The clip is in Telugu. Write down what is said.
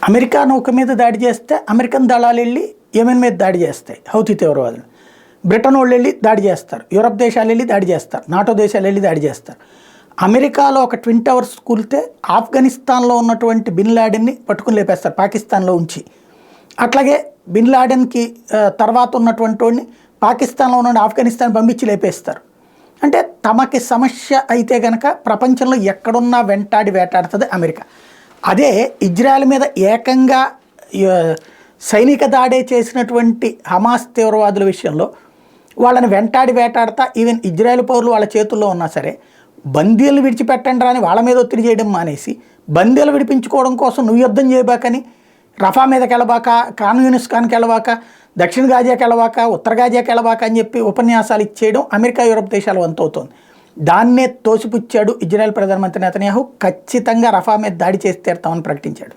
అమెరికా నౌక మీద దాడి చేస్తే అమెరికన్ దళాలు వెళ్ళి యెమెన్ మీద దాడి చేస్తాయి హౌతీ తీవ్రవాదులు. బ్రిటన్ వాళ్ళు వెళ్ళి దాడి చేస్తారు, యూరప్ దేశాలు వెళ్ళి దాడి చేస్తారు, నాటో దేశాలు వెళ్ళి దాడి చేస్తారు. అమెరికాలో ఒక ట్విన్ టవర్స్ కూలితే ఆఫ్ఘనిస్తాన్లో ఉన్నటువంటి బిన్ లాడెన్ని పట్టుకుని లేపేస్తారు పాకిస్తాన్లో ఉంచి. అట్లాగే బిన్ లాడెన్కి తర్వాత ఉన్నటువంటి వాడిని పాకిస్తాన్లో ఉన్న ఆఫ్ఘనిస్తాన్ పంపించి లేపేస్తారు. అంటే తమకి సమస్య అయితే కనుక ప్రపంచంలో ఎక్కడున్నా వెంటాడి వేటాడుతుంది అమెరికా. అదే ఇజ్రాయెల్ మీద ఏకంగా సైనిక దాడే చేసినటువంటి హమాస్ తీవ్రవాదుల విషయంలో వాళ్ళని వెంటాడి వేటాడతా ఈవెన్ ఇజ్రాయెల్ పౌరులు వాళ్ళ చేతుల్లో ఉన్నా సరే బందీలను విడిచిపెట్టండి రాని వాళ్ళ మీద ఒత్తిడి చేయడం మానేసి బందీలు విడిపించుకోవడం కోసం నువ్వు యుద్ధం చేయబాకని, రఫా మీదకి వెళ్ళబాక, ఖాన్ యూనిస్ ఖాన్కి వెళ్ళబాక, దక్షిణ గాజాకి వెళ్ళబాక, ఉత్తర గాజాకి వెళ్ళబాక అని చెప్పి ఉపన్యాసాలు ఇచ్చేయడం అమెరికా యూరప్ దేశాలు వంతవుతోంది. దాన్నే తోసిపుచ్చాడు ఇజ్రాయెల్ ప్రధానమంత్రి నెతన్యాహు. ఖచ్చితంగా రఫా మీద దాడి చేసి తీరుతామని ప్రకటించాడు.